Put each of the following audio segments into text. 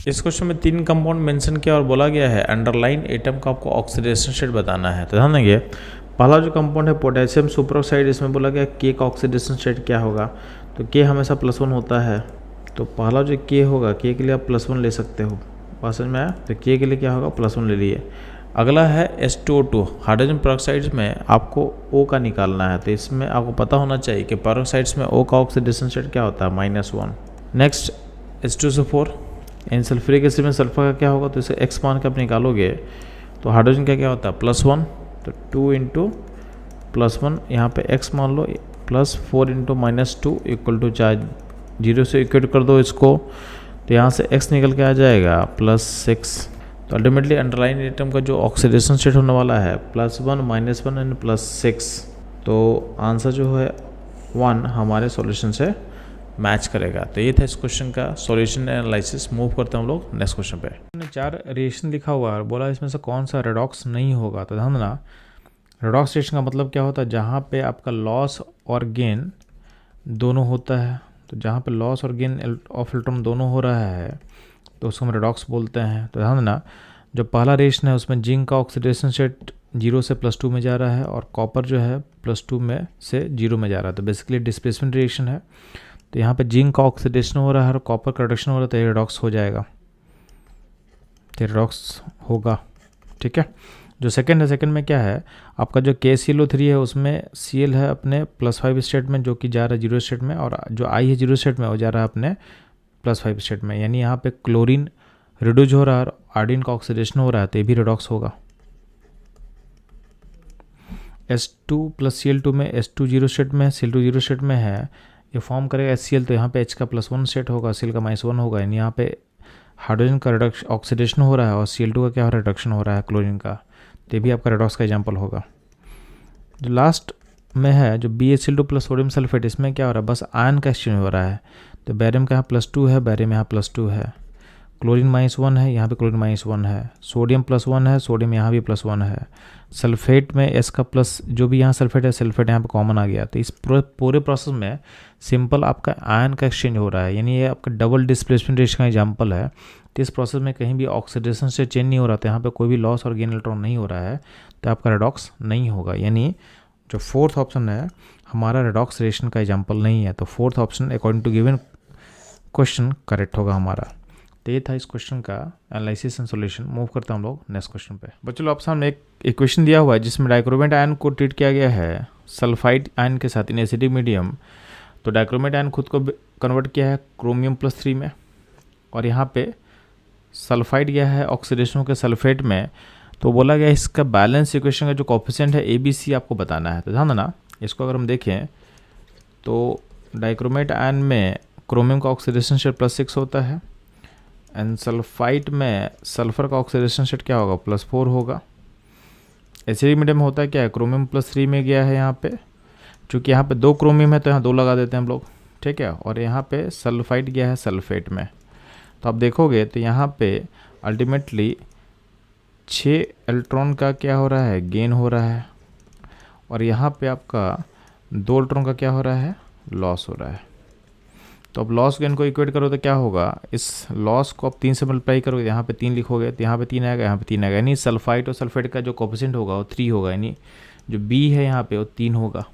इस क्वेश्चन में 3 compound mention किया और बोला गया है अंडरलाइन एटम का आपको ऑक्सीडेशन स्टेट बताना है। तो ध्यान देंगे, पहला जो कंपाउंड है पोटेशियम सुपरऑक्साइड, इसमें बोला गया के का ऑक्सीडेशन स्टेट क्या होगा। तो के हमेशा +1 होता है, तो पहला जो के होगा, के के लिए आप +1 ले सकते हो। बात समझ में आया? तो के लिए क्या होगा, +1 ले लिए। अगला है H2O2, हाइड्रोजन पेरोक्साइड्स में आपको O का निकालना है। तो इसमें आपको पता होना चाहिए कि पेरोक्साइड्स में O का ऑक्सीडेशन स्टेट क्या होता है, -1। नेक्स्ट H2SO4, इन सल्फ्यूरिक एसिड में सल्फर का क्या होगा, तो इसे X मान के आप निकालोगे तो हाइड्रोजन का क्या होता है, +1। तो 2 इंटू +1, यहाँ पे X मान लो, +4 इंटू -2 इक्वल टू 4, 0 से इक्वेट कर दो इसको, तो यहाँ से X निकल के आ जाएगा +6। तो अल्टीमेटली अंडरलाइन एटम का जो ऑक्सीडेशन स्टेट होने वाला है +1, -1 एंड +6। तो आंसर जो है 1 हमारे सॉल्यूशन से मैच करेगा। तो ये था इस क्वेश्चन का सॉल्यूशन एनालिसिस। मूव करते हैं हम लोग नेक्स्ट क्वेश्चन पे। 4 रिएक्शन लिखा हुआ है और बोला इसमें से कौन सा रेडॉक्स नहीं होगा। तो ध्यान देना, रेडॉक्स रिएक्शन का मतलब क्या होता है, जहाँ पे आपका लॉस और गेन दोनों होता है। तो जहाँ पे लॉस और गेन ऑफ इलेक्ट्रॉन दोनों हो रहा है तो उसको हम रेडॉक्स बोलते हैं। तो ध्यान देना, जो पहला रिएक्शन है उसमें जिंक का ऑक्सीडेशन स्टेट 0 से +2 में जा रहा है और कॉपर जो है +2 में से 0 में जा रहा है। तो बेसिकली डिस्प्लेसमेंट रिएक्शन है। तो यहाँ पे जिंक का ऑक्सीडेशन हो रहा है और कॉपर का रिडक्शन हो रहा है, तो ये रेडॉक्स हो जाएगा, तो रेडॉक्स होगा। ठीक है। जो सेकंड है, सेकंड में क्या है, आपका जो KClO3 है उसमें Cl है अपने +5 स्टेट में, जो कि जा रहा है 0 स्टेट में, और जो I है 0 स्टेट में वो जा रहा है अपने +5 स्टेट में। यानी यहाँ पे क्लोरीन रिड्यूज हो रहा है और आयोडीन का ऑक्सीडेशन हो रहा है, तो ये भी रेडॉक्स होगा। H2 + Cl2 में H2 0 स्टेट में है, Cl2 0 स्टेट में है, ये फॉर्म करेगा HCl। तो यहाँ पे H का +1 स्टेट होगा, Cl का -1 होगा। यानी यहाँ पे हाइड्रोजन का रिडक्शन ऑक्सीडेशन हो रहा है और Cl2 का क्या हो रहा है, रिडक्शन हो रहा है क्लोरीन का। तो ये भी आपका रेडॉक्स का एग्जाम्पल होगा। जो लास्ट में है जो BaCl2 + सोडियम सल्फेट, इसमें क्या हो रहा है, बस आयन का एक्सचेंज हो रहा है। तो बैरियम का यहाँ +2 है, बैरियम यहाँ +2 है, क्लोरीन -1 है, यहाँ पे क्लोरीन -1 है, सोडियम +1 है, सोडियम यहाँ भी +1 है। सल्फेट में S का प्लस, जो भी यहाँ सल्फेट है, सल्फेट यहाँ पे कॉमन आ गया। तो इस पूरे प्रोसेस में सिंपल आपका आयन का एक्सचेंज हो रहा है, यानी ये आपका डबल डिस्प्लेसमेंट रिएक्शन का एग्जाम्पल है। तो इस प्रोसेस में कहीं भी ऑक्सीडेशन से चेंज नहीं हो रहा था, यहाँ पे कोई भी लॉस और गेन इलेक्ट्रॉन नहीं हो रहा है, तो आपका रेडॉक्स नहीं होगा। यानी जो फोर्थ ऑप्शन है हमारा रेडॉक्स रिएक्शन का एग्जाम्पल नहीं है। तो fourth option according to given question correct होगा हमारा। तो ये था इस क्वेश्चन का एनालिसिस एंड सॉल्यूशन। मूव करते हैं हम लोग नेक्स्ट क्वेश्चन पे। बच्चों आप सामने एक इक्वेशन दिया हुआ है जिसमें डाइक्रोमेट आयन को ट्रीट किया गया है सल्फाइड आयन के साथ इन एसिडिक मीडियम। तो डाइक्रोमेट आयन खुद को कन्वर्ट किया है क्रोमियम +3 में, और यहाँ पे सल्फाइड गया है ऑक्सीडेशन के सल्फेट में। तो बोला गया इसका बैलेंस इक्वेशन का जो कोफिशिएंट है ABC आपको बताना है। तो ध्यान देना, इसको अगर हम देखें तो डाइक्रोमेट आयन में क्रोमियम का ऑक्सीडेशन स्टेट +6 होता है, एंड सल्फाइड में सल्फर का ऑक्सीडेशन स्टेट क्या होगा, +4 होगा। एसिडिक मीडियम होता है क्या है, क्रोमियम +3 में गया है यहाँ पे, चूँकि यहाँ पे 2 क्रोमियम है तो यहाँ 2 लगा देते हैं हम लोग, ठीक है। और यहाँ पे सल्फाइड गया है सल्फेट में। तो आप देखोगे तो यहाँ पे अल्टीमेटली 6 इलेक्ट्रॉन का क्या हो रहा है, गेन हो रहा है, और यहाँ पे आपका 2 इलेक्ट्रॉन का क्या हो रहा है, लॉस हो रहा है। तो अब लॉस गेन को इक्वेट करो तो क्या होगा, इस लॉस को आप 3 से मल्टीप्लाई करोगे, यहाँ पे 3 लिखोगे तो यहाँ पे 3 आएगा, यहाँ पे 3 आएगा। यानी सल्फाइड और सल्फेट का जो कोफिशिएंट होगा वो 3 होगा, यानी जो B है यहाँ पे वो 3 होगा।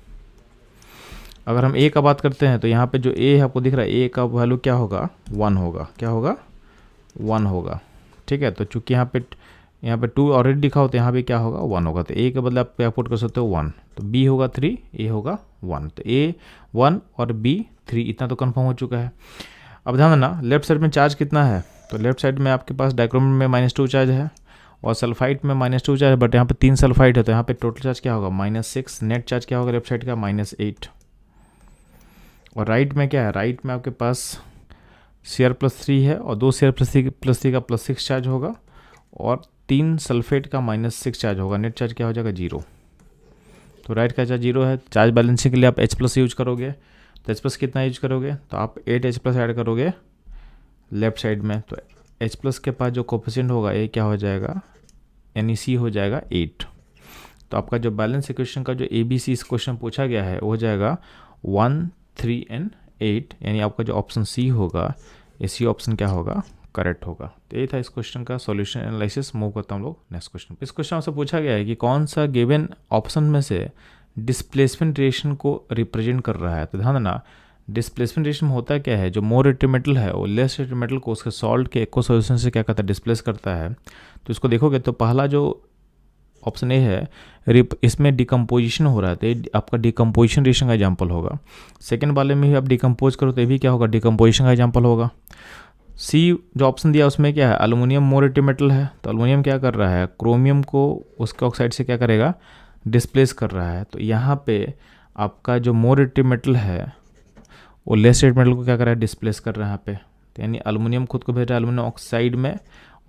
अगर हम A का बात करते हैं तो यहाँ पे जो A है आपको दिख रहा है, A का वैल्यू क्या होगा, 1 होगा। क्या होगा, 1 होगा, ठीक है। तो चूँकि यहाँ पे 2 ऑलरेडी लिखा होता है, यहाँ पे क्या होगा, 1 होगा। तो A के बदले आप क्या पुट कर सकते हो, 1। तो B होगा 3, A होगा 1। तो A 1 और B 3, इतना तो कंफर्म हो चुका है। अब ध्यान देना, लेफ्ट साइड में चार्ज कितना है, तो लेफ्ट साइड में आपके पास डाइक्रोमेट में -2 चार्ज है और सल्फाइड में -2 चार्ज है, बट यहाँ पे 3 सल्फाइड है, तो यहाँ पे टोटल चार्ज क्या होगा, -6। नेट चार्ज क्या होगा लेफ्ट साइड का, -8। और राइट में क्या है, राइट में आपके पास Cr+3 है और 2 Cr+3 का +6 चार्ज होगा और 3 सल्फेट का -6 चार्ज होगा। नेट चार्ज क्या हो जाएगा, 0। तो राइट का चार्ज 0 है। चार्ज बैलेंसिंग के लिए आप H+ यूज करोगे, तो H+ कितना यूज करोगे, तो आप 8H+ ऐड करोगे लेफ्ट साइड में। तो H+ के पास जो कोफिशिएंट होगा ये क्या हो जाएगा, यानी C हो जाएगा 8। तो आपका जो बैलेंस इक्वेशन का जो ABC इस क्वेश्चन पूछा गया है वो हो जाएगा 1, 3 एंड 8, यानी आपका जो ऑप्शन C होगा, ये C ऑप्शन क्या होगा, करेक्ट होगा। तो ये था इस क्वेश्चन का सॉल्यूशन एनालिसिस। मूव करता हूँ हम लोग नेक्स्ट क्वेश्चन। इस क्वेश्चन से पूछा गया है कि कौन सा गिवन ऑप्शन में से डिस्प्लेसमेंट रिएक्शन को रिप्रेजेंट कर रहा है। तो ध्यान देना, डिस्प्लेसमेंट रिएक्शन में होता क्या है, जो मोर रेटेड मेटल है वो लेस रेटेड मेटल को उसके सॉल्ट के एक्वा सॉल्यूशन से क्या करता है, डिस्प्लेस करता है। तो इसको देखोगे तो पहला जो ऑप्शन ए है इसमें डिकम्पोजिशन हो रहा है, तो ये आपका डिकम्पोजिशन रिएक्शन का एग्जाम्पल होगा। सेकेंड वाले में भी आप डिकम्पोज करो तो ये भी क्या होगा, डिकम्पोजिशन का एग्जाम्पल होगा। सी जो ऑप्शन दिया उसमें क्या है, अल्युमिनियम मोर रेटेड मेटल है, तो अल्युमिनियम क्या कर रहा है, क्रोमियम को उसके ऑक्साइड से क्या करेगा, डिस्प्लेस कर रहा है। तो यहाँ पे आपका जो मोर रेटेड मेटल है वो लेस रेटेड मेटल को क्या कर रहा है, डिस्प्लेस कर रहा है यहाँ पे। तो यानी अल्युमिनियम खुद को भेज रहा है अल्युमिनियम ऑक्साइड में,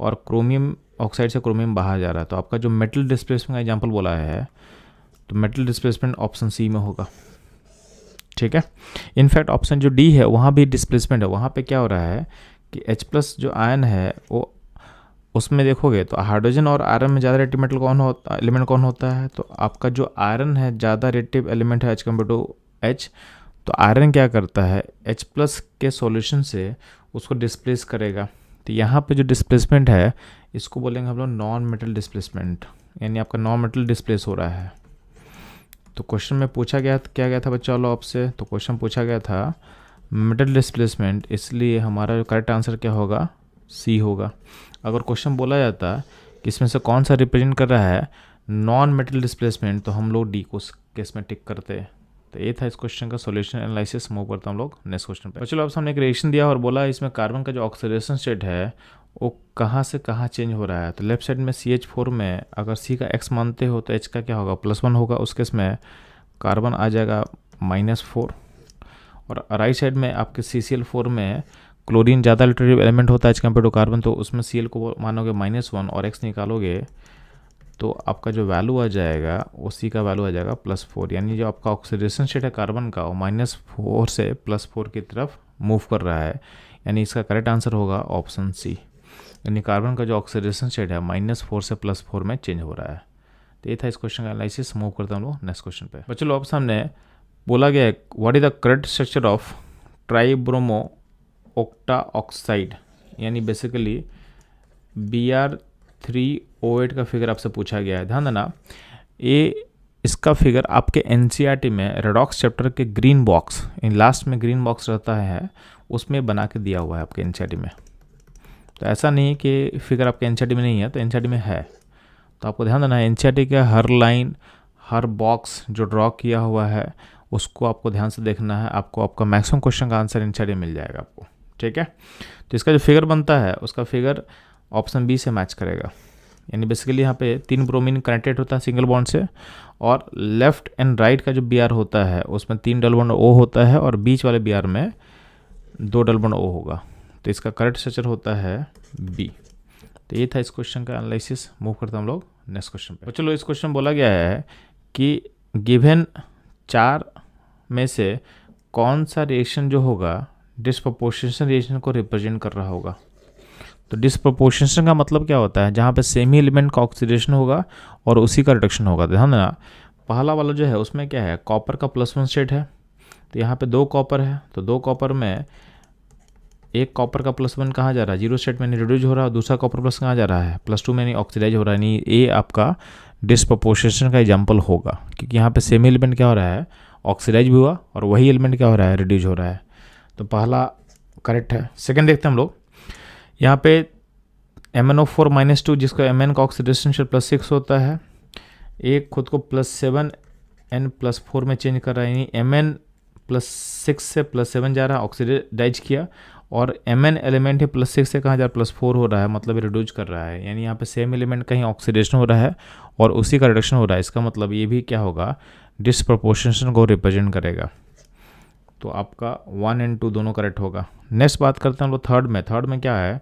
और क्रोमियम ऑक्साइड से क्रोमियम बाहर जा रहा है। तो आपका जो मेटल डिस्प्लेसमेंट का एग्जांपल बोला है, तो मेटल डिस्प्लेसमेंट ऑप्शन सी में होगा। ठीक है, इनफैक्ट ऑप्शन जो डी है वहाँ भी डिस्प्लेसमेंट है। वहाँ पे क्या हो रहा है कि H+ जो आयन है वो उसमें देखोगे तो हाइड्रोजन और आयरन में ज़्यादा रेटिव मेटल एलिमेंट कौन होता है, तो आपका जो आयरन है ज़्यादा रेटिव एलिमेंट है एच कम्पेयर टू एच। तो आयरन क्या करता है, H+ के सॉल्यूशन से उसको डिस्प्लेस करेगा। तो यहाँ पे जो डिस्प्लेसमेंट है इसको बोलेंगे हम लोग नॉन मेटल डिस्प्लेसमेंट, यानी आपका नॉन मेटल डिस्प्लेस हो रहा है। तो क्वेश्चन में पूछा गया क्या गया था बच्चा लोग आपसे, तो क्वेश्चन पूछा गया था मेटल डिस्प्लेसमेंट, इसलिए हमारा जो करेक्ट आंसर क्या होगा, सी होगा। अगर क्वेश्चन बोला जाता कि इसमें से कौन सा रिप्रेजेंट कर रहा है नॉन मेटल डिस्प्लेसमेंट, तो हम लोग डी को केस में टिक करते। तो ये था इस क्वेश्चन का सॉल्यूशन एनालिसिस। मूव करता हम लोग नेक्स्ट क्वेश्चन पे। चलो अब हमने एक रिएक्शन दिया और बोला इसमें कार्बन का जो ऑक्सीडेशन स्टेट है वो कहाँ से कहाँ चेंज हो रहा है। तो लेफ्ट साइड में CH4 में अगर C का X मानते हो तो H का क्या होगा, +1 होगा। उस केस में कार्बन आ जाएगा -4, और राइट साइड में आपके CCl4 में क्लोरीन ज़्यादा अल्टरनेटिव एलिमेंट होता है एज कम्पेयर टू कार्बन, तो उसमें Cl को मानोगे -1 और X निकालोगे तो आपका जो वैल्यू आ जाएगा वो C का वैल्यू आ जाएगा +4। यानी जो आपका ऑक्सीडेशन स्टेट है कार्बन का वो -4 से +4 की तरफ मूव कर रहा है। यानी इसका करेक्ट आंसर होगा ऑप्शन सी, यानी कार्बन का जो ऑक्सीडेशन स्टेट है -4 से +4 में चेंज हो रहा है। तो ये था इस क्वेश्चन का एनालिसिस। मूव करता हूँ नेक्स्ट क्वेश्चन पे। बच्चों लोग सामने बोला गया है what is the correct structure of tribromo octa oxide, यानी बेसिकली Br3O8 का फिगर आपसे पूछा गया है। ध्यान देना, ये इसका फिगर आपके NCERT में रेडॉक्स चैप्टर के ग्रीन बॉक्स, इन लास्ट में ग्रीन बॉक्स रहता है उसमें बना के दिया हुआ है आपके NCERT में। तो ऐसा नहीं है कि फिगर आपके NCERT में नहीं है, तो NCERT में है। तो आपको ध्यान देना है NCERT का हर लाइन हर बॉक्स जो ड्रॉ किया हुआ है उसको आपको ध्यान से देखना है। आपको आपका मैक्सिमम क्वेश्चन का आंसर NCERT मिल जाएगा आपको। ठीक है, तो इसका जो फिगर बनता है उसका फिगर ऑप्शन बी से मैच करेगा। यानी बेसिकली यहाँ पे 3 ब्रोमीन कनेक्टेड होता है सिंगल बॉन्ड से, और लेफ्ट एंड राइट का जो Br होता है उसमें 3 डबल बॉन्ड O होता है, और बीच वाले Br में 2 डबल बॉन्ड O होगा। तो इसका करेक्ट स्ट्रक्चर होता है बी। तो ये था इस क्वेश्चन का एनालिसिस। मूव करता हम लोग नेक्स्ट क्वेश्चन पे। चलो इस क्वेश्चन बोला गया है कि गिवन 4 में से कौन सा रिएक्शन जो होगा डिस्प्रपोर्शनेशन रिएक्शन को रिप्रेजेंट कर रहा होगा। तो डिस्प्रपोर्शनेशन का मतलब क्या होता है, जहाँ पे सेमी एलिमेंट का ऑक्सीडेशन होगा और उसी का रिडक्शन होगा। ध्यान देना, पहला वाला जो है उसमें क्या है, कॉपर का +1 स्टेट है। तो यहाँ पे 2 कॉपर है, तो 2 कॉपर में एक कॉपर का +1 कहाँ जा रहा है, 0 स्टेट में नहीं रिड्यूज हो रहा है, दूसरा कॉपर प्लस कहाँ जा रहा है, +2 में नहीं ऑक्सीडाइज हो रहा है। नहीं, ये आपका डिस्प्रपोर्शनेशन का एग्जाम्पल होगा, क्योंकि यहाँ पे सेमी एलिमेंट क्या हो रहा है, ऑक्सीडाइज भी हुआ, और वही एलिमेंट क्या हो रहा है, रिड्यूज हो रहा है। तो पहला करेक्ट है। सेकेंड देखते हैं हम लोग, यहाँ पे MnO4-2 जिसको Mn का ऑक्सीडेशन स्टेट +6 होता है, एक खुद को +7 N+4 में चेंज कर रहा है। यानी Mn +6 से +7 जा रहा है, ऑक्सीडाइज किया, और Mn एलिमेंट है +6 से कहाँ जा रहा है, +4 हो रहा है, मतलब रिड्यूज कर रहा है। यानी यहाँ पे सेम एलिमेंट कहीं ऑक्सीडेशन हो रहा है और उसी का रिडक्शन हो रहा है। इसका मतलब ये भी क्या होगा, डिस्प्रपोर्शनेशन को रिप्रेजेंट करेगा। तो आपका 1 और 2 दोनों करेक्ट होगा। नेक्स्ट बात करते हैं हम लोग थर्ड में। थर्ड में क्या है,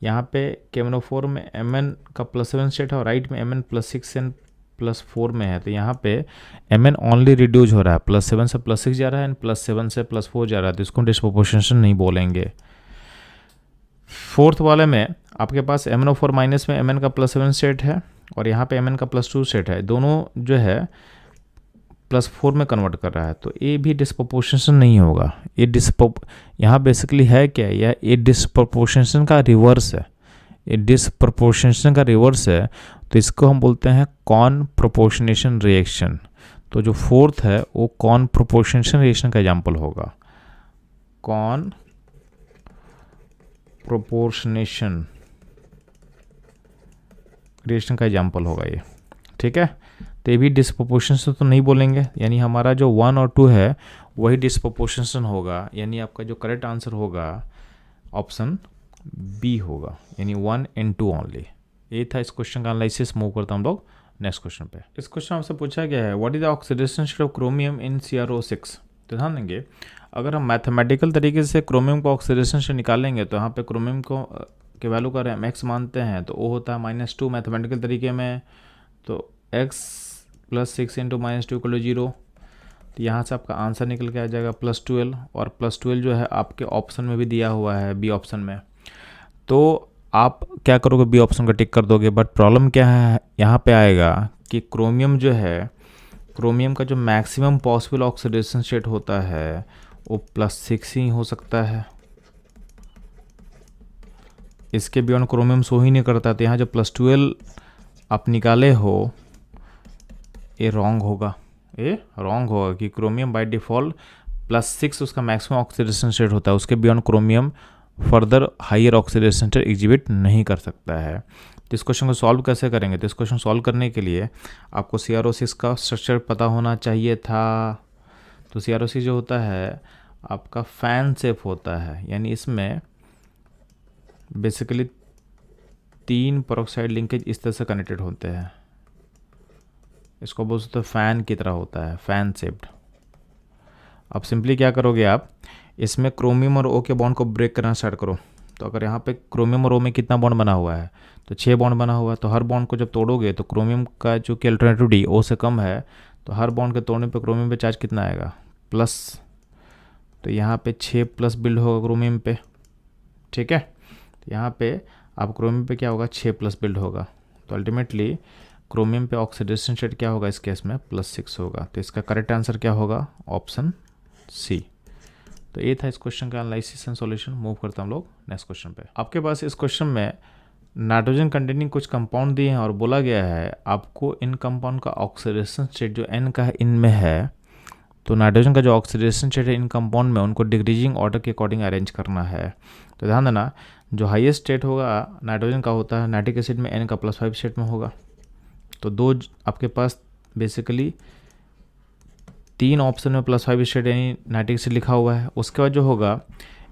यहाँ पे KMnO4 में Mn का +7 स्टेट है और राइट में Mn +6 +4 में है। तो यहाँ पे Mn ओनली रिड्यूज हो रहा है, +7 से +6 जा रहा है, +7 से +4 जा रहा है, तो इसको डिस्प्रपोर्शनेशन नहीं बोलेंगे। फोर्थ वाले में आपके पास MnO4- में Mn का +7 स्टेट है और यहाँ पे Mn का +2 स्टेट है। दोनों जो है +4 में कन्वर्ट कर रहा है, तो ए भी डिस्प्रपोर्शनेशन नहीं होगा। यहाँ बेसिकली है क्या, यह ए डिस्प्रपोर्शनेशन का रिवर्स है, ये डिस्प्रपोर्शनेशन का रिवर्स है, तो इसको हम बोलते हैं कॉन प्रोपोर्शनेशन रिएक्शन। तो जो फोर्थ है वो कॉन प्रोपोर्शनेशन रिएक्शन का एग्जाम्पल होगा, कॉन प्रोपोर्शनेशन रिएक्शन का एग्जाम्पल होगा ये, ठीक है। तो ये भी डिस्प्रपोर्शनेशन तो नहीं बोलेंगे, यानी हमारा जो 1 और 2 है वही डिस्प्रपोर्शनेशन होगा, यानी आपका जो करेक्ट आंसर होगा ऑप्शन बी होगा, यानी 1 and 2 ओनली। ये था इस क्वेश्चन का एनालिसिस। मूव करता हम लोग नेक्स्ट क्वेश्चन पे। इस क्वेश्चन आपसे पूछा गया है what is the oxidation state of chromium in CrO6। तो ध्यान देंगे, अगर हम मैथमेटिकल तरीके से क्रोमियम को ऑक्सीडेशन से निकालेंगे तो यहाँ पे क्रोमियम को के वैल्यू का x मानते हैं तो वो होता है -2 मैथमेटिकल तरीके में, तो x + 6 × -2 = 0। तो यहाँ से आपका आंसर निकल के आ जाएगा +12, और +12 जो है आपके ऑप्शन में भी दिया हुआ है, बी ऑप्शन में। तो आप क्या करोगे, बी ऑप्शन का टिक कर दोगे। बट प्रॉब्लम क्या है यहाँ पे आएगा कि क्रोमियम जो है, क्रोमियम का जो मैक्सिमम पॉसिबल ऑक्सीडेशन स्टेट होता है वो +6 ही हो सकता है, इसके बियॉन्ड क्रोमियम सो ही नहीं करता। तो यहाँ जो +12 आप निकाले हो ये रॉन्ग होगा, ये रॉन्ग होगा कि क्रोमियम बाय डिफ़ॉल्ट +6 उसका मैक्सिमम ऑक्सीडेशन स्टेट होता है, उसके beyond chromium further higher oxidation state exhibit नहीं कर सकता है। तो इस क्वेश्चन को सॉल्व कैसे करेंगे, तो इस क्वेश्चन सॉल्व करने के लिए आपको CrO6 का स्ट्रक्चर पता होना चाहिए था। तो CrO6 जो होता है आपका फैन शेप होता है, यानी इसमें बेसिकली 3 पेरोक्साइड लिंकेज इस तरह से कनेक्टेड होते हैं, इसको बोल सकते हैं फैन की तरह होता है, फैन शेप्ड। अब सिंपली क्या करोगे आप, इसमें क्रोमियम और O के बॉन्ड को ब्रेक करना स्टार्ट करो। तो अगर यहाँ पे क्रोमियम और O में कितना बॉन्ड बना हुआ है, तो 6 बॉन्ड बना हुआ है। तो हर बॉन्ड को जब तोड़ोगे तो क्रोमियम का जो कि अल्टरनेटिव O से कम है, तो हर बॉन्ड के तोड़ने पे क्रोमियम पे चार्ज कितना आएगा, प्लस। तो यहाँ पे 6+ बिल्ड होगा क्रोमियम पे, ठीक है। तो यहाँ पे आप क्रोमियम पे क्या होगा, 6+ बिल्ड होगा। तो अल्टीमेटली क्रोमियम पे ऑक्सीडेशन स्टेट क्या होगा इस केस में, +6 होगा। तो इसका करेक्ट आंसर क्या होगा, ऑप्शन सी। तो ये था इस क्वेश्चन का एनालिसिस एंड सॉल्यूशन। मूव करता हम लोग नेक्स्ट क्वेश्चन पे। आपके पास इस क्वेश्चन में नाइट्रोजन कंटेनिंग कुछ कंपाउंड दिए हैं और बोला गया है आपको इन कंपाउंड का ऑक्सीडेशन स्टेट जो N का है इनमें है, तो नाइट्रोजन का जो ऑक्सीडेशन स्टेट है इन कंपाउंड में उनको डिक्रीजिंग ऑर्डर के अकॉर्डिंग अरेंज करना है। तो ध्यान देना, जो हाईएस्ट स्टेट होगा नाइट्रोजन का होता है नाइट्रिक एसिड में N का +5 स्टेट में होगा। तो दो आपके पास बेसिकली 3 ऑप्शन में +5 स्टेट यानी नाइट्रिक एसिड लिखा हुआ है। उसके बाद जो होगा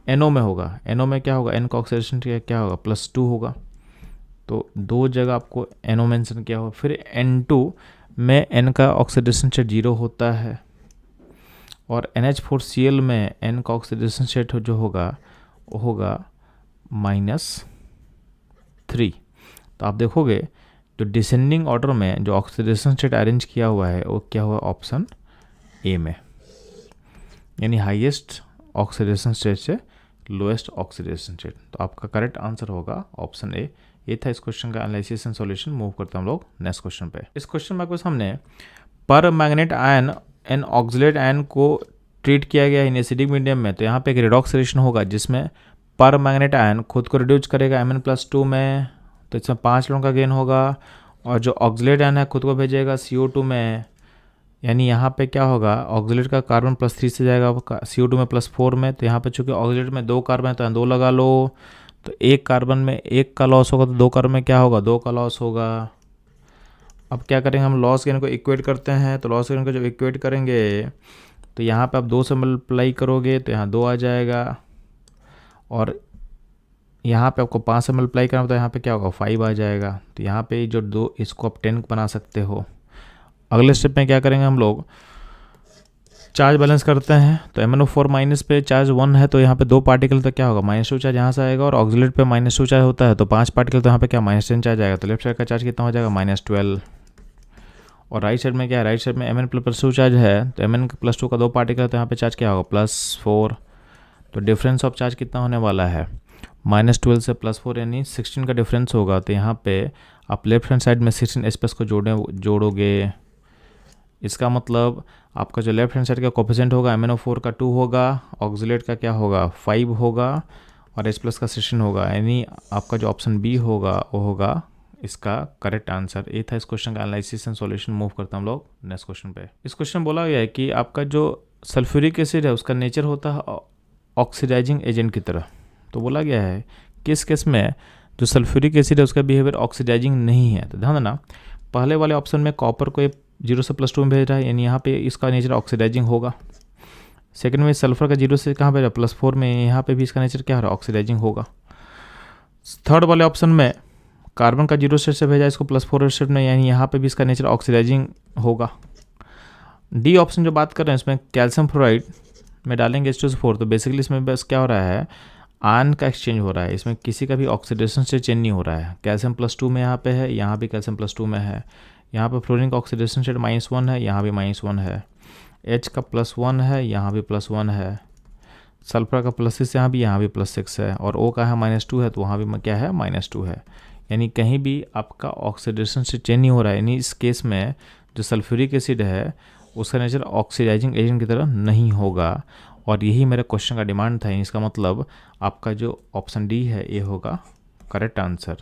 NO में होगा, NO में क्या होगा, N का ऑक्सीडेशन क्या होगा, +2 होगा। तो 2 जगह आपको NO मेंशन किया होगा। फिर N2 में N का ऑक्सीडेशन स्टेट 0 होता है, और NH4Cl में N का ऑक्सीडेशन स्टेट जो होगा वो होगा -3। तो आप देखोगे तो डिसेंडिंग ऑर्डर में जो ऑक्सीडेशन स्टेट अरेंज किया हुआ है वो क्या हुआ, ऑप्शन ए में, यानी हाईएस्ट ऑक्सीडेशन स्टेट से लोएस्ट ऑक्सीडेशन स्टेट। तो आपका करेक्ट आंसर होगा ऑप्शन ए। ये था इस क्वेश्चन का एनालिसिस एंड सॉल्यूशन। मूव करते हैं हम लोग नेक्स्ट क्वेश्चन पे। इस क्वेश्चन में आपके सामने पर manganate ion and oxalate ion को ट्रीट किया गया इन एसिडिक मीडियम में। तो यहाँ पे एक रिडॉक्स रिएक्शन होगा जिसमें पर मैग्नेट आयन खुद को रिड्यूस करेगा Mn+2 में, तो इसमें 5 इलेक्ट्रॉन का गेन होगा, और जो ऑक्सिलेट आयन है खुद को भेजेगा CO2 में, यानी यहाँ पे क्या होगा, ऑक्सिलेट का कार्बन +3 से जाएगा CO2 में +4 में। तो यहाँ पे चूँकि ऑक्सिलेट में 2 कार्बन है तो 2 लगा लो, तो 1 कार्बन में 1 का लॉस होगा, तो 2 कार्बन में क्या होगा, 2 का लॉस होगा। अब क्या करेंगे हम, लॉस गेन को इक्वेट करते हैं। तो लॉस गेन को जब इक्वेट करेंगे तो यहाँ पे आप 2 से मल्टीप्लाई करोगे तो यहाँ 2 आ जाएगा, और यहाँ पे आपको 5 से मल्टीप्लाई करना तो यहाँ पे क्या होगा, 5 आ जाएगा। तो यहाँ पे जो 2 इसको आप 10 बना सकते हो। अगले स्टेप में क्या करेंगे हम लोग, चार्ज बैलेंस करते हैं। तो MnO4- पे चार्ज 1 है, तो यहाँ पे 2 पार्टिकल तो क्या होगा, -2 चार्ज यहाँ से आएगा, और ऑक्सिलेट पे -2 चार्ज होता है तो 5 पार्टिकल तो यहाँ पे क्या -10 चार्ज आएगा। तो लेफ्ट साइड का चार्ज कितना हो जाएगा, -12। और राइट साइड में क्या है, राइट साइड में Mn+2 चार्ज है, तो Mn+2 का 2 पार्टिकल तो यहाँ पे चार्ज क्या होगा, +4। तो डिफरेंस ऑफ चार्ज कितना होने वाला है, -12 से +4 यानी 16 का डिफरेंस होगा। तो यहाँ पे आप लेफ्ट हैंड साइड में 16 स्पेस को जोड़ोगे। इसका मतलब आपका जो लेफ्ट हैंड साइड का कोफिशिएंट होगा MnO4 का 2 होगा, ऑक्सिलेट का क्या होगा 5 होगा और H प्लस का 16 होगा, यानी आपका जो ऑप्शन बी होगा वो होगा इसका करेक्ट आंसर। ये था इस क्वेश्चन का एनालिसिस एंड सॉल्यूशन। मूव करता हम लोग नेक्स्ट क्वेश्चन पे। इस क्वेश्चन में बोला गया है कि आपका जो सल्फ्यूरिक एसिड है उसका नेचर होता है ऑक्सीडाइजिंग एजेंट की तरह। तो बोला गया है किस केस में जो सल्फ्यूरिक एसिड है उसका बिहेवियर ऑक्सीडाइजिंग नहीं है। तो ध्यान देना, पहले वाले ऑप्शन में कॉपर को 0 से +2 में भेज रहा है, यानी यहाँ पे इसका नेचर ऑक्सीडाइजिंग होगा। सेकंड में सल्फर का 0 से कहाँ भेजा +4 में, यहाँ पे भी इसका नेचर क्या हो रहा है ऑक्सीडाइजिंग होगा। थर्ड वाले ऑप्शन में कार्बन का 0 से भेजा इसको +4 स्टेट में, यानी यहाँ पे भी इसका नेचर ऑक्सीडाइजिंग होगा। डी ऑप्शन जो बात कर रहे हैं इसमें कैल्शियम फ्लोराइड में डालेंगे H2SO4, तो बेसिकली इसमें बस क्या हो रहा है आयन का एक्सचेंज हो रहा है, इसमें किसी का भी ऑक्सीडेशन से चेंज नहीं हो रहा है। कैल्शियम +2 में यहाँ पे है, यहाँ भी कैल्शियम +2 में है, यहाँ पे फ्लोरीन का ऑक्सीडेशन स्टेट -1 है, यहाँ भी -1 है, H का +1 है, यहाँ भी +1 है, सल्फर का +6 यहाँ भी +6 है, और O का है -2 है, तो वहाँ भी क्या है -2 है, यानी कहीं भी आपका ऑक्सीडेशन से चेंज नहीं हो रहा है। यानी इस केस में जो सल्फ्यूरिक एसिड है उसका नेचर ऑक्सीडाइजिंग एजेंट की तरह नहीं होगा, और यही मेरे क्वेश्चन का डिमांड था। इसका मतलब आपका जो ऑप्शन डी है ये होगा करेक्ट आंसर।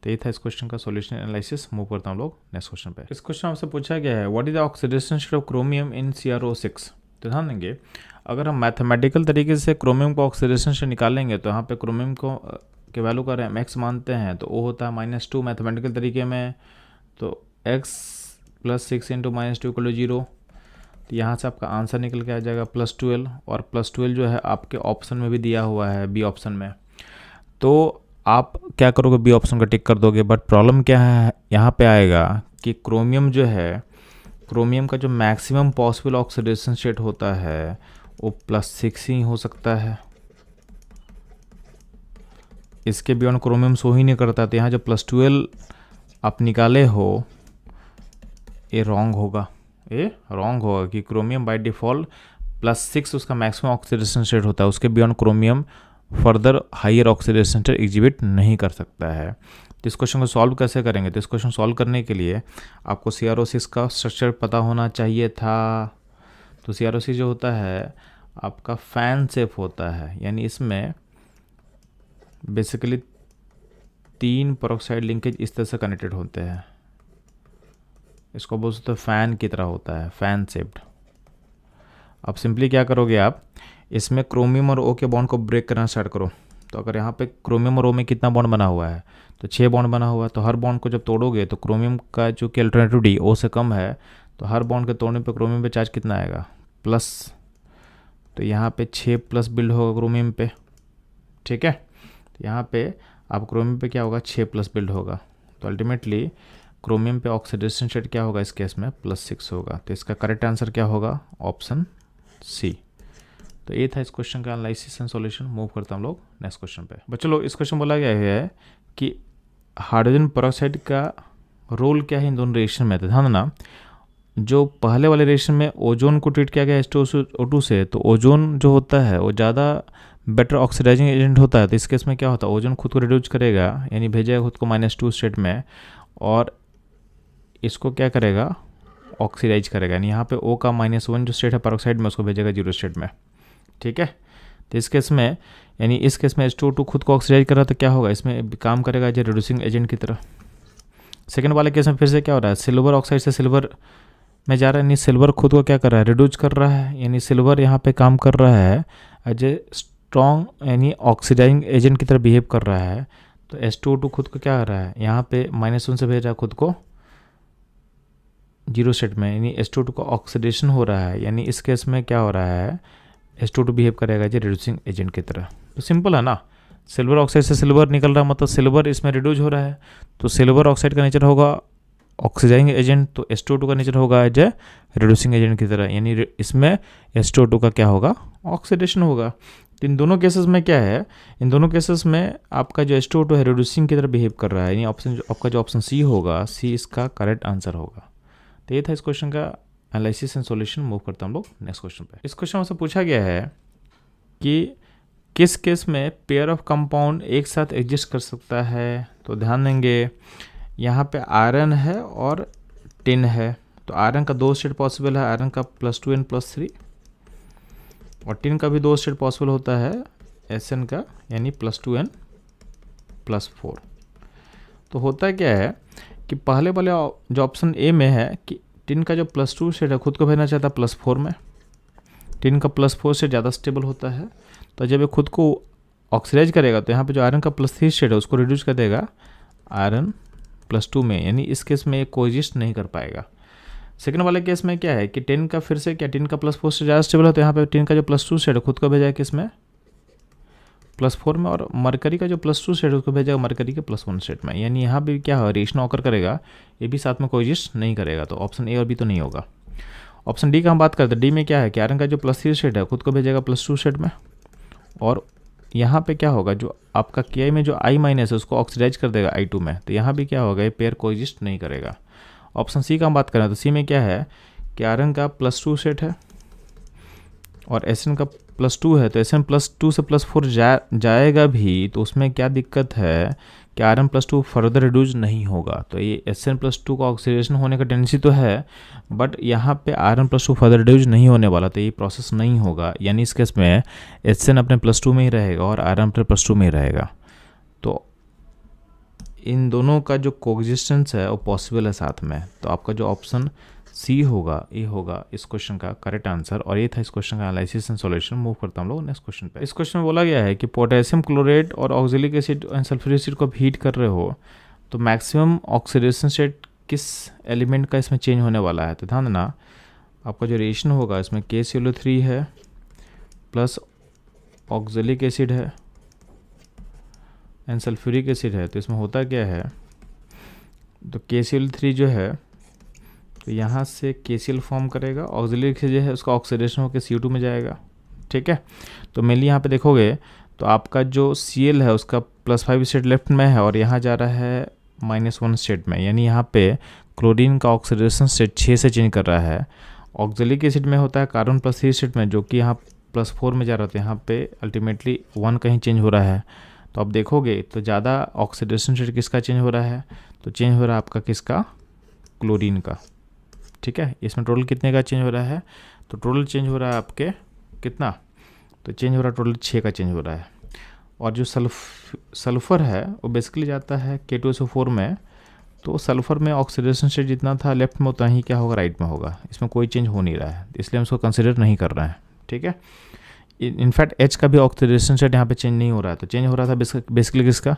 तो ये था इस क्वेश्चन का सॉल्यूशन एनालिसिस। मूव करता हूँ लोग नेक्स्ट क्वेश्चन पे। इस क्वेश्चन आपसे पूछा गया है what is the oxidation state of chromium in CrO6। तो ध्यान देंगे, अगर हम मैथमेटिकल तरीके से क्रोमियम को ऑक्सीडेशन से निकालेंगे तो यहाँ पे क्रोमियम को के वैल्यू का x मानते हैं तो वो होता है -2 मैथमेटिकल तरीके में, तो x + 6 × -2 = 0। तो यहाँ से आपका आंसर निकल के आ जाएगा +12, और +12 जो है आपके ऑप्शन में भी दिया हुआ है बी ऑप्शन में, तो आप क्या करोगे बी ऑप्शन का टिक कर दोगे। बट प्रॉब्लम क्या है यहाँ पे आएगा कि क्रोमियम जो है, क्रोमियम का जो मैक्सिमम पॉसिबल ऑक्सीडेशन स्टेट होता है वो +6 ही हो सकता है, इसके बियॉन्ड क्रोमियम शो ही नहीं करता। तो यहाँ जो +12 आप निकाले हो ये रॉन्ग होगा, ये रॉन्ग होगा कि क्रोमियम बाय डिफ़ॉल्ट +6 उसका मैक्सिमम ऑक्सीडेशन स्टेट होता है, उसके beyond chromium further higher oxidation state exhibit नहीं कर सकता है। तो इस क्वेश्चन को सॉल्व कैसे करेंगे, तो इस क्वेश्चन सॉल्व करने के लिए आपको CrO6 का स्ट्रक्चर पता होना चाहिए था। तो CrO6 जो होता है आपका फैन शेप होता है, यानी इसमें बेसिकली 3 पेरोक्साइड लिंकेज इस तरह से कनेक्टेड होते हैं, इसको बोल सकते हैं फैन की तरह होता है, फैन शेप्ड। अब सिंपली क्या करोगे आप, इसमें क्रोमियम और O के बॉन्ड को ब्रेक करना स्टार्ट करो। तो अगर यहाँ पे क्रोमियम और O में कितना बॉन्ड बना हुआ है, तो 6 बॉन्ड बना हुआ है, तो हर बॉन्ड को जब तोड़ोगे तो क्रोमियम का जो कि अल्टरनेटिव D O से कम है, तो हर बॉन्ड के तोड़ने पे क्रोमियम पे चार्ज कितना आएगा प्लस, तो यहाँ पे 6+ बिल्ड होगा क्रोमियम पे, ठीक है। तो यहाँ पे आप क्रोमियम पे क्या होगा 6+ बिल्ड होगा, तो अल्टीमेटली क्रोमियम पे ऑक्सीडेशन स्टेट क्या होगा इस केस में +6 होगा। तो इसका करेक्ट आंसर क्या होगा ऑप्शन सी। तो ये था इस क्वेश्चन का एनालिसिस एंड सॉल्यूशन। मूव करता हम लोग नेक्स्ट क्वेश्चन पे। बच्चों लोग इस क्वेश्चन बोला गया है कि हाइड्रोजन पेरोक्साइड का रोल क्या है इन दोनों रिएक्शन में। तो ध्यान देना, जो पहले वाले रिएक्शन में ओजोन को ट्रीट किया गया H2O2 से, तो ओजोन जो होता है वो ज़्यादा बेटर ऑक्सीडाइजिंग एजेंट होता है। तो इस केस में क्या होता है ओजोन खुद को रिड्यूस करेगा, यानी भेजेगा खुद को -2 स्टेट में, और इसको क्या करेगा ऑक्सीडाइज करेगा, यानी यहाँ पे O का -1 जो स्टेट है पेरोक्साइड में उसको भेजेगा 0 स्टेट में, ठीक है। तो इस केस में, यानी इस केस में H2O2 खुद को ऑक्सीडाइज कर रहा है, तो क्या होगा इसमें काम करेगा जो रिड्यूसिंग एजेंट की तरह। सेकेंड वाले केस में फिर से क्या हो रहा है, सिल्वर ऑक्साइड से सिल्वर में जा रहा है, यानी सिल्वर खुद को क्या कर रहा है रिड्यूस कर रहा है, यानी सिल्वर यहाँ पे काम कर रहा है एज ए स्ट्रॉन्ग यानी ऑक्सीडाइजिंग एजेंट की तरह बिहेव कर रहा है। तो H2O2 खुद को क्या कर रहा है यहाँ पे -1 से भेज रहा है खुद को 0 स्टेट में, यानी H2O2 का ऑक्सीडेशन हो रहा है, यानी इस केस में क्या हो रहा है H2O2 बिहेव करेगा जो रिड्यूसिंग एजेंट की तरह। तो सिंपल है ना, सिल्वर ऑक्साइड से सिल्वर निकल रहा है मतलब सिल्वर इसमें रिड्यूस हो रहा है, तो सिल्वर ऑक्साइड का नेचर होगा ऑक्सीडाइजिंग एजेंट, तो H2O2 का नेचर होगा एज ए रिड्यूसिंग एजेंट की तरह, यानी इसमें H2O2 का क्या होगा ऑक्सीडेशन होगा। तो इन दोनों केसेस में क्या है, इन दोनों केसेस में आपका जो H2O2 है रिड्यूसिंग की तरह बिहेव कर रहा है, यानी ऑप्शन आपका जो ऑप्शन सी होगा, सी इसका करेक्ट आंसर होगा। तो ये था इस क्वेश्चन का एनालिसिस एंड सॉल्यूशन। मूव करता हम लोग नेक्स्ट क्वेश्चन पे। इस क्वेश्चन में से पूछा गया है कि किस केस में पेयर ऑफ कंपाउंड एक साथ एग्जिस्ट कर सकता है। तो ध्यान देंगे, यहाँ पे आयरन है और टिन है, तो आयरन का 2 स्टेट पॉसिबल है, आयरन का +2n +3, और टिन का भी 2 स्टेट पॉसिबल होता है Sn का, यानी +2n +4। तो होता क्या है कि पहले वाले जो ऑप्शन ए में है कि टिन का जो +2 स्टेट है खुद को भेजना चाहता है +4 में, टिन का +4 से ज़्यादा स्टेबल होता है, तो जब ये खुद को ऑक्सीडाइज करेगा तो यहाँ पे जो आयरन का +3 स्टेट है उसको रिड्यूस कर देगा आयरन +2 में, यानी इस केस में ये कोएग्जिस्ट नहीं कर पाएगा। सेकंड वाले केस में क्या है कि टिन का फिर से क्या, टिन का +4 से ज़्यादा स्टेबल है, तो यहाँ पे टिन का जो +2 स्टेट है खुद को भेजा किस में, +4 में, और मरकरी का जो +2 स्टेट है उसको भेजेगा मरकरी के +1 स्टेट में, यानी यहाँ भी क्या है, रिएक्शन ऑकर करेगा, ये भी साथ में कोएग्जिस्ट नहीं करेगा, तो ऑप्शन ए और बी तो नहीं होगा। ऑप्शन डी का हम बात करते हैं, डी में क्या है कि आयरन का जो +3 स्टेट है खुद को भेजेगा +2 स्टेट में, और यहाँ पे क्या होगा, जो आपका Ki में जो I- है उसको ऑक्सीडाइज कर देगा I2 में, तो यहाँ भी क्या होगा, ये पेयर कोएग्जिस्ट नहीं करेगा। ऑप्शन सी का हम बात करें तो सी में क्या है कि आयरन का +2 सेट है और Sn का +2 है, तो Sn +2 से +4 जाएगा भी, तो उसमें क्या दिक्कत है कि आयरन +2 फर्दर रिड्यूस नहीं होगा, तो ये Sn +2 का ऑक्सीडेशन होने का टेंडेंसी तो है, बट यहाँ पे आयरन +2 फर्दर रिड्यूस नहीं होने वाला, तो ये प्रोसेस नहीं होगा, यानी इस केस में Sn अपने +2 में ही रहेगा और आयरन अपने +2 में ही रहेगा। तो इन दोनों का जो कोएग्जिस्टेंस है वो पॉसिबल है साथ में, तो आपका जो ऑप्शन सी होगा, ये होगा इस क्वेश्चन का करेक्ट आंसर। और ये था इस क्वेश्चन का एनालिसिस एंड सॉल्यूशन। मूव करता हम लोग नेक्स्ट क्वेश्चन पे। इस क्वेश्चन में बोला गया है कि पोटेशियम क्लोराइड और oxalic acid and sulphuric acid को आप हीट कर रहे हो, तो मैक्सिमम ऑक्सीडेशन स्टेट किस एलिमेंट का इसमें चेंज होने वाला है। तो ध्यान देना, आपका जो रिएक्शन होगा इसमें KClO3 है प्लस ऑक्जेलिक एसिड है एंड सल्फ्यूरिक एसिड है, तो इसमें होता क्या है, तो KCl3 जो है तो यहाँ से KCl फॉर्म करेगा, ऑक्जेलिक जो है उसका ऑक्सीडेशन होकर CO2 में जाएगा, ठीक है। तो मेनली यहाँ पे देखोगे तो आपका जो Cl है उसका +5 स्टेट लेफ्ट में है और यहाँ जा रहा है -1 स्टेट में, यानी यहाँ पे क्लोरीन का ऑक्सीडेशन स्टेट 6 से चेंज कर रहा है। ऑक्जेलिक एसिड में होता है कार्बन +3 स्टेट में, जो कि यहाँ +4 में जा रहा था, यहाँ पे अल्टीमेटली 1 कहीं चेंज हो रहा है। तो आप देखोगे तो ज़्यादा ऑक्सीडेशन स्टेट किसका चेंज हो रहा है, तो चेंज हो रहा है आपका किसका, क्लोरीन का, ठीक है। इसमें टोटल कितने का चेंज हो रहा है, तो टोटल चेंज हो रहा है आपके कितना, तो चेंज हो रहा है टोटल 6 का चेंज हो रहा है। और जो सल्फ़र है वो बेसिकली जाता है K2SO4 में, तो सल्फ़र में ऑक्सीडेशन स्टेट जितना था लेफ्ट में उतना ही क्या होगा राइट में होगा, इसमें कोई चेंज हो नहीं रहा है, इसलिए हम इसको कंसिडर नहीं कर रहे हैं, ठीक है। इनफैक्ट H का भी ऑक्सीडेशन स्टेट यहाँ पे चेंज नहीं हो रहा है, तो चेंज हो रहा था बेसिकली किसका,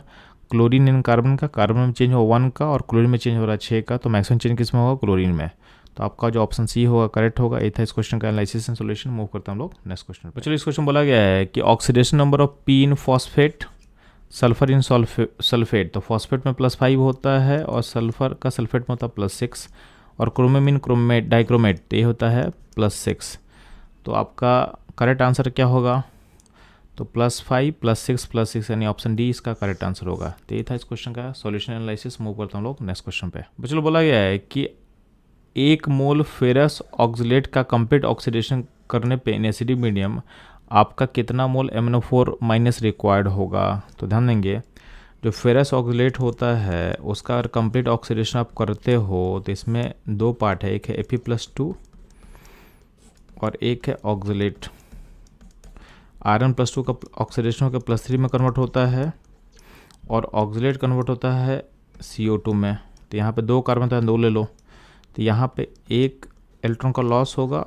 क्लोरीन एंड कार्बन का, कार्बन में चेंज हो 1 का और क्लोरीन में चेंज हो रहा है 6 का, तो मैक्सिमम चेंज किस में होगा, क्लोरीन में। तो आपका जो ऑप्शन सी होगा करेक्ट होगा। ये था इस क्वेश्चन का एनालिसिस एंड सॉल्यूशन। मूव करते हैं हम लोग नेक्स्ट क्वेश्चन पर। चलिए इस क्वेश्चन बोला गया है कि oxidation number of P in phosphate, sulphur in sulphate, तो फॉस्फेट में +5 होता है और सल्फर का सल्फेट में होता है +6, और क्रोमेमिन क्रोमेट डाइक्रोमेट ये होता है +6। तो आपका करेक्ट आंसर क्या होगा, तो +5 +6 +6, यानी ऑप्शन डी इसका करेक्ट आंसर होगा। तो ये था इस क्वेश्चन का सॉल्यूशन एनालिसिस। मूव करता हम लोग नेक्स्ट क्वेश्चन पे। चलो बोला गया है कि 1 मोल फेरस ऑक्सलेट का कंप्लीट ऑक्सीडेशन करने पे इन एसिडिक मीडियम आपका कितना मोल MnO4- रिक्वायर्ड होगा। तो ध्यान देंगे, जो फेरस ऑक्सलेट होता है उसका अगर कंप्लीट ऑक्सीडेशन आप करते हो तो इसमें 2 पार्ट है, एक है Fe+2 और एक है ऑक्सलेट। आयरन +2 का ऑक्सीडेशन होकर +3 में कन्वर्ट होता है और ऑक्सलेट कन्वर्ट होता है CO2 में। तो यहाँ पे 2 कार्बन था, 2 ले लो, तो यहाँ पे 1 इलेक्ट्रॉन का लॉस होगा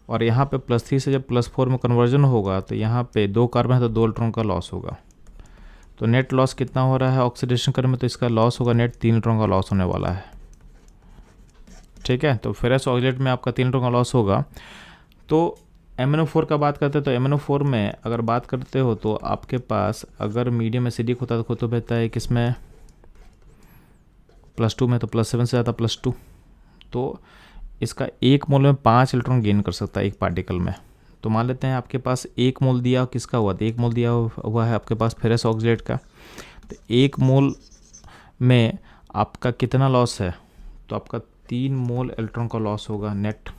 और यहाँ पे +3 से जब +4 में कन्वर्जन होगा तो यहाँ पे 2 कार्बन है तो 2 इलेक्ट्रॉन का लॉस होगा। तो नेट लॉस कितना हो रहा है ऑक्सीडेशन करने में, तो इसका लॉस होगा नेट 3 इलेक्ट्रॉन का लॉस होने वाला है, ठीक है। तो फेरस ऑक्सलेट में आपका 3 इलेक्ट्रॉन का लॉस होगा। तो MnO4 का बात करते हैं तो MnO4 में अगर बात करते हो तो आपके पास अगर मीडियम एसिडिक होता तो खुद तो बहता है किसमें, +2 में, तो +7 से ज़्यादा +2, तो इसका 1 मोल में 5 इलेक्ट्रॉन गेन कर सकता है एक पार्टिकल में। तो मान लेते हैं आपके पास 1 मोल दिया किसका हुआ, तो 1 मोल दिया हुआ है आपके पास फेरस ऑक्सलेट का, तो 1 मोल में आपका कितना लॉस है, तो आपका 3 मोल इलेक्ट्रॉन का लॉस होगा नेट।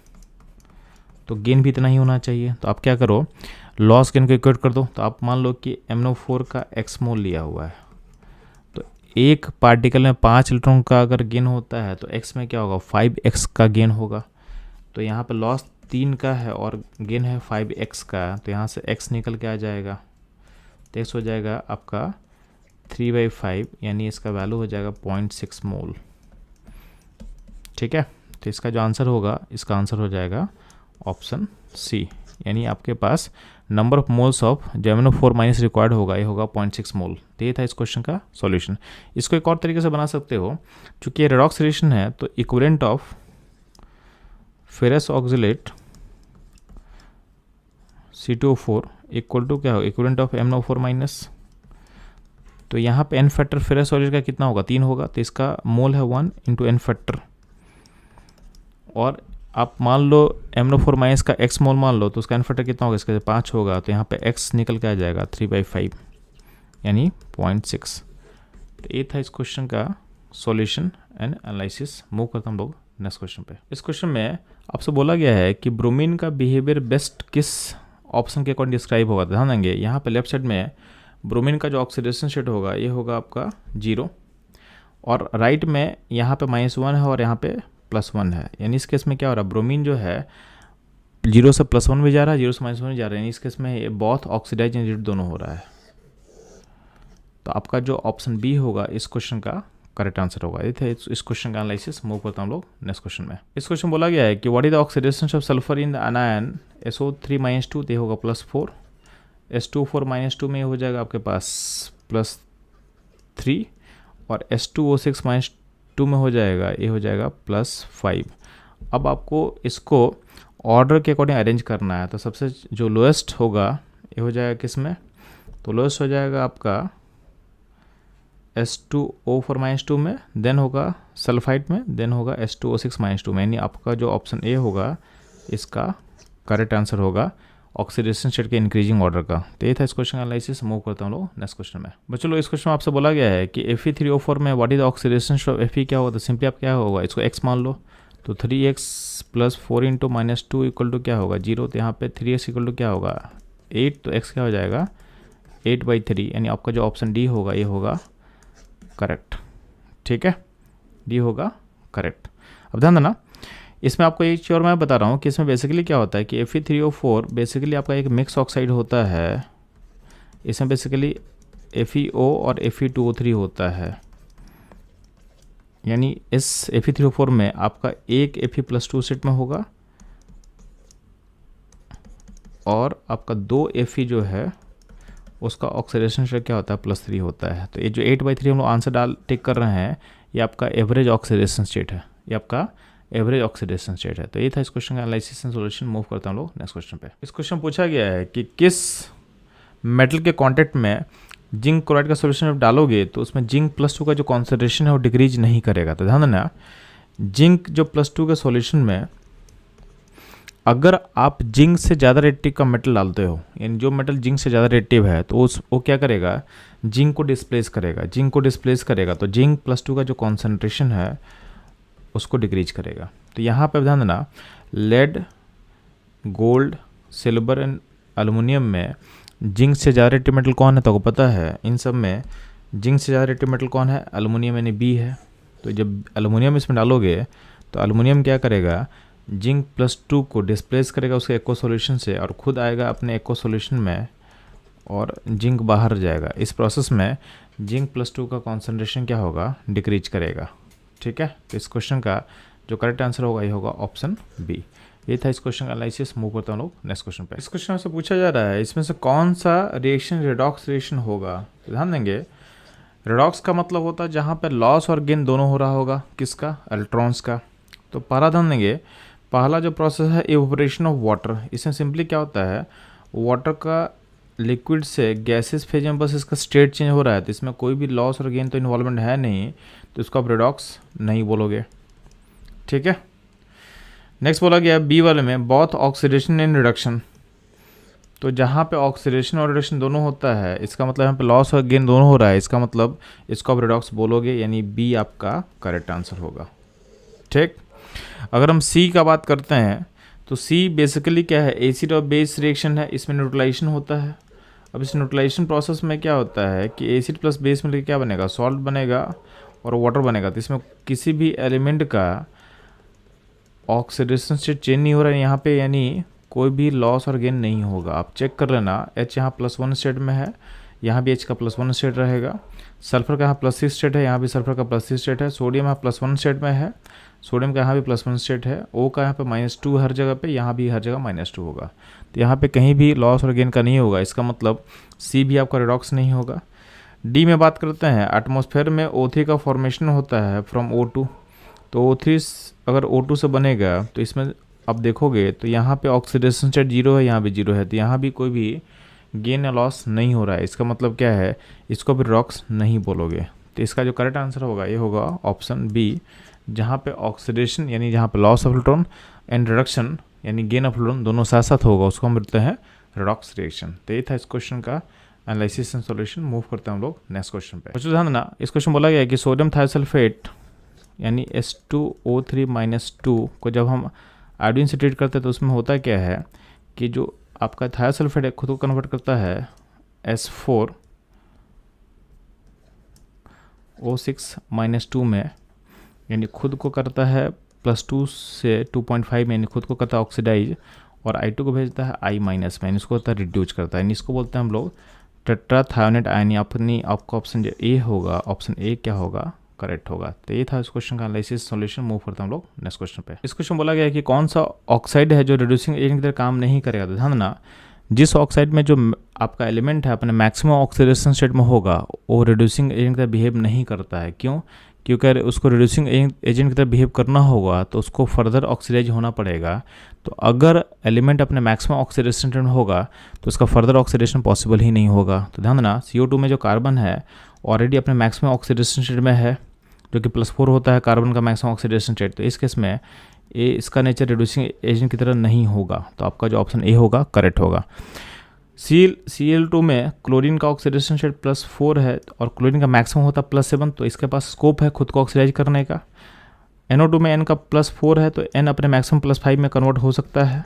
तो गेन भी इतना ही होना चाहिए। तो आप क्या करो, लॉस गेन को इक्वेट कर दो। तो आप मान लो कि MnO4 का x मोल लिया हुआ है, तो एक पार्टिकल में 5 इलेक्ट्रॉन का अगर गेन होता है तो x में क्या होगा 5x का गेन होगा। तो यहाँ पे लॉस 3 का है और गेन है 5x का, तो यहाँ से x निकल के आ जाएगा, तो x हो जाएगा आपका 3/5, यानी इसका वैल्यू हो जाएगा 0.6 मोल। ठीक है, तो इसका जो आंसर होगा, इसका आंसर हो जाएगा ऑप्शन सी, यानी आपके पास नंबर ऑफ मोल्स ऑफ जो MnO4 माइनस रिक्वायर्ड होगा ये होगा 0.6 मोल। तो ये था इस क्वेश्चन का सॉल्यूशन। इसको एक और तरीके से बना सकते हो, चूँकि ये रेडॉक्स रिएक्शन है तो equivalent of ferrous oxalate C2O4 equal to क्या हो, इक्विवेलेंट ऑफ MnO4 माइनस। तो यहाँ पे एन फैक्टर फेरस ऑक्साइड का कितना होगा, 3 होगा, तो इसका मोल है 1 इंटू एन फैक्टर। और आप मान लो MnO4 माइनस का x मोल मान लो, तो उसका एन फैक्टर कितना होगा, इसका 5 होगा, तो यहाँ पे x निकल के आ जाएगा 3/5 यानी 0.6। तो ये था इस क्वेश्चन का सॉल्यूशन एंड एनालिसिस। मूव करता हम लोग नेक्स्ट क्वेश्चन पे। इस क्वेश्चन में आपसे बोला गया है कि ब्रोमीन का बिहेवियर बेस्ट किस ऑप्शन के अकॉर्डिंग डिस्क्राइब होगा। ध्यान देंगे, यहाँ पे लेफ्ट साइड में ब्रोमीन का जो ऑक्सीडेशन स्टेट होगा ये होगा आपका 0, और राइट में यहाँ पे -1 है और यहाँ पे +1 है। यानी इस केस में क्या हो रहा है, ब्रोमीन जो है 0 से +1 भी जा रहा है, 0 से -1 भी जा रहा है, यानी इस केस में ये बहुत ऑक्सीडाइज एंड रिड्यूस दोनों हो रहा है। तो आपका जो ऑप्शन बी होगा इस क्वेश्चन का करेक्ट आंसर होगा। ये थे इस क्वेश्चन का एनालिसिस। मूव करता हम लोग नेक्स्ट क्वेश्चन में। इस क्वेश्चन बोला गया है कि what is the oxidation of sulphur in the anion SO3-2, ये होगा +4, S2O4-2 में हो जाएगा आपके पास +3, और S2O6-2 में हो जाएगा, ये हो जाएगा +5। अब आपको इसको ऑर्डर के अकॉर्डिंग अरेंज करना है, तो सबसे जो लोएस्ट होगा ये हो जाएगा किस में, तो लोएस्ट हो जाएगा आपका S2O4-2 में, देन होगा सल्फाइड में, देन होगा S2O6-2 में, यानी आपका जो ऑप्शन ए होगा इसका करेक्ट आंसर होगा ऑक्सीडेशन स्टेट के इंक्रीजिंग ऑर्डर का। तो ये था इस क्वेश्चन का एनालिसिस। मूव करता हूँ लोग नेक्स्ट क्वेश्चन में। बच्चों लोग इस क्वेश्चन में आपसे बोला गया है कि Fe3O4 में what is the oxidation state of Fe क्या होगा, तो सिंपली आप क्या होगा, इसको x मान लो, तो 3x + 4 × -2 इक्वल टू क्या होगा 0, तो यहाँ पे 3x इक्वल टू क्या होगा 8, तो x क्या हो जाएगा 8/3, यानी आपका जो ऑप्शन डी होगा ये होगा करेक्ट। ठीक है, डी होगा करेक्ट। अब ध्यान देना, इसमें आपको एक चीज़ और मैं बता रहा हूँ कि इसमें बेसिकली क्या होता है कि Fe3O4 बेसिकली आपका एक मिक्स ऑक्साइड होता है। इसमें बेसिकली FeO और Fe2O3 होता है, यानी इस Fe3O4 में आपका एक Fe+2 सेट में होगा और आपका 2 Fe जो है उसका ऑक्सीडेशन स्टेट क्या होता है +3 होता है। तो ये जो 8/3 हम लोग आंसर टिक कर रहे हैं, ये आपका एवरेज ऑक्सीडेशन स्टेट है, ये आपका एवरेज ऑक्सीडेशन स्टेट है। तो ये था इस क्वेश्चन का एनालिसिस एंड सॉल्यूशन। मूव करता हूँ लोग नेक्स्ट क्वेश्चन पे। इस क्वेश्चन पूछा गया है कि किस मेटल के कांटेक्ट में जिंक क्लोराइड का सॉल्यूशन डालोगे तो उसमें जिंक +2 का जो कॉन्सेंट्रेशन है वो डिक्रीज नहीं करेगा। तो ध्यान देना, जिंक जो +2 के सॉल्यूशन में अगर आप जिंक से ज़्यादा रेडिएटिव का मेटल डालते हो, यानी जो मेटल जिंक से ज़्यादा रेडिएटिव है, तो वो क्या करेगा, जिंक को डिस्प्लेस करेगा। जिंक को डिस्प्लेस करेगा तो जिंक +2 का जो कॉन्सेंट्रेशन है उसको डिक्रीज करेगा। तो यहाँ पर ध्यान देना, lead, gold, silver and aluminium में जिंक से ज़्यादा रेडिएटिव मेटल कौन है, तो आपको पता है इन सब में जिंक से ज़्यादा रेडिएटिव मेटल कौन है, एल्युमिनियम, यानी बी है। तो जब एल्युमिनियम इसमें डालोगे तो एल्युमिनियम क्या करेगा, जिंक +2 को डिस्प्लेस करेगा उसके एक्वा सॉल्यूशन से और खुद आएगा अपने एक्वा सॉल्यूशन में और जिंक बाहर जाएगा। इस प्रोसेस में जिंक +2 का कॉन्सेंट्रेशन क्या होगा, डिक्रीज करेगा। ठीक है, तो इस क्वेश्चन का जो करेक्ट आंसर होगा ये होगा ऑप्शन बी। ये था इस क्वेश्चन का एनालिसिस। मूव करता हूँ लोग नेक्स्ट क्वेश्चन पे। इस क्वेश्चन से पूछा जा रहा है इसमें से कौन सा रिएक्शन रेडॉक्स रिएक्शन होगा। तो ध्यान देंगे, रेडॉक्स का मतलब होता है जहाँ पे लॉस और गेन दोनों हो रहा होगा, किसका, इलेक्ट्रॉन्स का। तो पहला ध्यान देंगे, पहला जो प्रोसेस है इवेपोरेशन ऑफ वाटर। इसमें सिंपली क्या होता है, वाटर का लिक्विड से गैसेस फेज में बस इसका स्टेट चेंज हो रहा है, तो इसमें कोई भी लॉस और गेन तो इन्वॉल्वमेंट है नहीं, तो इसको आप रेडॉक्स नहीं बोलोगे। ठीक है, नेक्स्ट बोला गया बी वाले में बोथ ऑक्सीडेशन एंड रिडक्शन। तो जहाँ पे ऑक्सीडेशन और रिडक्शन दोनों होता है, इसका मतलब यहाँ पे लॉस और गेन दोनों हो रहा है, इसका मतलब इसको आप रिडॉक्स बोलोगे, यानी बी आपका करेक्ट आंसर होगा। ठीक, अगर हम सी का बात करते हैं तो सी बेसिकली क्या है, एसिड और बेस रिएक्शन है, इसमें न्यूट्रलाइजेशन होता है। अब इस न्यूट्रलाइजेशन प्रोसेस में क्या होता है कि एसिड प्लस बेस मिलकर क्या बनेगा, सॉल्ट बनेगा और वाटर बनेगा। तो इसमें किसी भी एलिमेंट का ऑक्सीडेशन स्टेट चेंज नहीं हो रहा है यहाँ पे, यानी कोई भी लॉस और गेन नहीं होगा। आप चेक कर लेना, H यहाँ +1 स्टेट में है, यहाँ भी H का +1 स्टेट रहेगा। सल्फर का यहाँ +6 स्टेट है, यहाँ भी सल्फर का +6 स्टेट है। सोडियम यहाँ +1 स्टेट में है, सोडियम का यहाँ भी +1 स्टेट है। O का यहाँ पे -2 हर जगह पे, यहाँ भी हर जगह -2 होगा। तो यहाँ पे कहीं भी लॉस और गेन का नहीं होगा, इसका मतलब C भी आपका रिडॉक्स नहीं होगा। D में बात करते हैं, एटमॉस्फेयर में O3 का फॉर्मेशन होता है फ्रॉम O2। तो O3 अगर O2 से बनेगा तो इसमें आप देखोगे तो यहाँ पे ऑक्सीडेशन स्टेट 0 है, यहाँ भी 0 है, तो यहाँ भी कोई भी गेन या लॉस नहीं हो रहा है। इसका मतलब क्या है, इसको भी रिडॉक्स नहीं बोलोगे। तो इसका जो करेक्ट आंसर होगा ये होगा ऑप्शन बी, जहाँ पे ऑक्सीडेशन यानी जहाँ पे loss of electron and reduction यानी गेन ऑफ इलेक्ट्रॉन दोनों साथ साथ होगा, उसको हम बोलते हैं रिडॉक्स रिएक्शन। तो ये था इस क्वेश्चन का एनालिसिस एंड सॉल्यूशन। मूव करते हैं हम लोग नेक्स्ट क्वेश्चन पे। बच्चों ध्यान देना, इस क्वेश्चन बोला गया है कि सोडियम थायोसल्फेट यानी H2O3-2 को जब हम आयोडीन से ट्रीट करते हैं तो उसमें होता क्या है कि जो आपका थायोसल्फेट है खुद को कन्वर्ट करता है S4O6-2 में, यानी खुद को करता है +2 से 2.5 में, यानी खुद को करता है ऑक्सीडाइज, और I2 को भेजता है I- में, यानी इसको होता है रिड्यूस करता है, यानी इसको बोलते हैं हम लोग टेट्राथायोनेट आयन। अपनी आपका ऑप्शन जो ए होगा, ऑप्शन ए क्या होगा, करेक्ट होगा। तो ये था इस क्वेश्चन का एनालिसिस सॉल्यूशन। मूव करते हैं हम लोग नेक्स्ट क्वेश्चन पे। इस क्वेश्चन बोला गया है कि कौन सा ऑक्साइड है जो रिड्यूसिंग एजेंट की तरह काम नहीं करेगा। तो ध्यान देना, जिस ऑक्साइड में जो आपका एलिमेंट है अपने मैक्सिमम ऑक्सीडेशन स्टेट में होगा वो रिड्यूसिंग एजेंट की तरह बिहेव नहीं करता है। क्यों? क्योंकि अगर उसको रिड्यूसिंग एजेंट की तरह बिहेव करना होगा तो उसको फर्दर ऑक्सीडाइज होना पड़ेगा। तो अगर एलिमेंट अपने मैक्सिमम ऑक्सीडेशन स्टेट में होगा तो उसका फर्दर ऑक्सीडेशन पॉसिबल ही नहीं होगा। तो ध्यान देना, CO2 में जो कार्बन है ऑलरेडी अपने मैक्सिमम ऑक्सीडेशन स्टेट में है, जो कि +4 होता है कार्बन का मैक्सिमम ऑक्सीडेशन स्टेट। तो इस केस में इसका नेचर रिड्यूसिंग एजेंट की तरह नहीं होगा, तो आपका जो ऑप्शन ए होगा करेक्ट होगा। Cl2 में क्लोरीन का ऑक्सीडेशन स्टेट +4 है और क्लोरीन का मैक्सिमम होता है +7, तो इसके पास स्कोप है खुद को ऑक्सीडाइज करने का। NO2 में N का +4 है तो N अपने मैक्सिमम +5 में कन्वर्ट हो सकता है।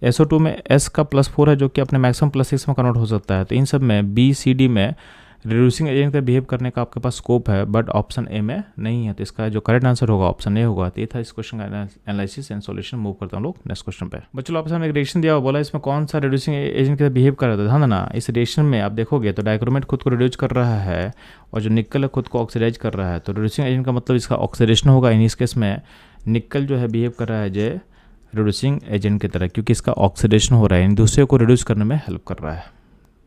SO2 में S का +4 है जो कि अपने मैक्सिमम +6 में कन्वर्ट हो सकता है। तो इन सब में B, C, D में रिड्यूसिंग एजेंट का बिहेव करने का आपके पास स्कोप है, बट ऑप्शन ए में नहीं है। तो इसका जो करेक्ट आंसर होगा ऑप्शन ए होगा। तो ये था इस क्वेश्चन का एनालिसिस एंड सॉल्यूशन। मूव करता हूँ लोग नेक्स्ट क्वेश्चन पे। बच्चों आपसे हमें एक रिएक्शन दिया हुआ, बोला इसमें कौन सा रिड्यूसिंग एजेंट के साथ बिहेव कर रहा था। ध्यान देना, इस रिएक्शन में आप देखोगे तो डाइक्रोमेट खुद को रिड्यूस कर रहा है और जो निकल है खुद को ऑक्सीडाइज कर रहा है। तो रिड्यूसिंग एजेंट का मतलब इसका ऑक्सीडेशन होगा। इन इस केस में निकल जो है बिहेव कर रहा है जो रिड्यूसिंग एजेंट की तरह, क्योंकि इसका ऑक्सीडेशन हो रहा है, दूसरे को रिड्यूस करने में हेल्प कर रहा है।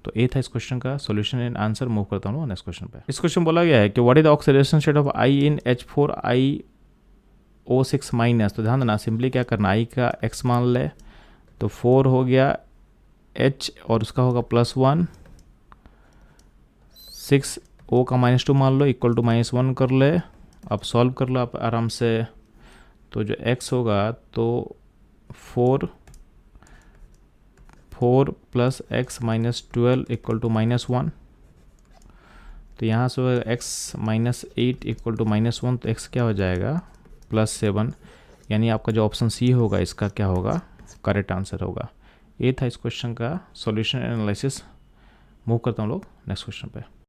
तो ये था इस क्वेश्चन का सॉल्यूशन एंड आंसर। मूव करता हूँ नेक्स्ट क्वेश्चन पे। इस क्वेश्चन बोला गया है कि what is the oxidation state of I in H4IO6-। तो ध्यान देना, सिंपली क्या करना, I का x मान ले तो 4 हो गया H और उसका होगा +1, 6 O का -2 मान लो इक्वल टू -1 कर ले। अब सॉल्व कर लो आप आराम से, तो जो x होगा तो 4 + x -12 इक्वल टू -1। तो यहाँ से x -8 इक्वल टू -1, तो x क्या हो जाएगा +7, यानी आपका जो ऑप्शन सी होगा इसका क्या होगा, करेक्ट आंसर होगा। ये था इस क्वेश्चन का सॉल्यूशन एनालिसिस। मूव करता हूँ लोग नेक्स्ट क्वेश्चन पे।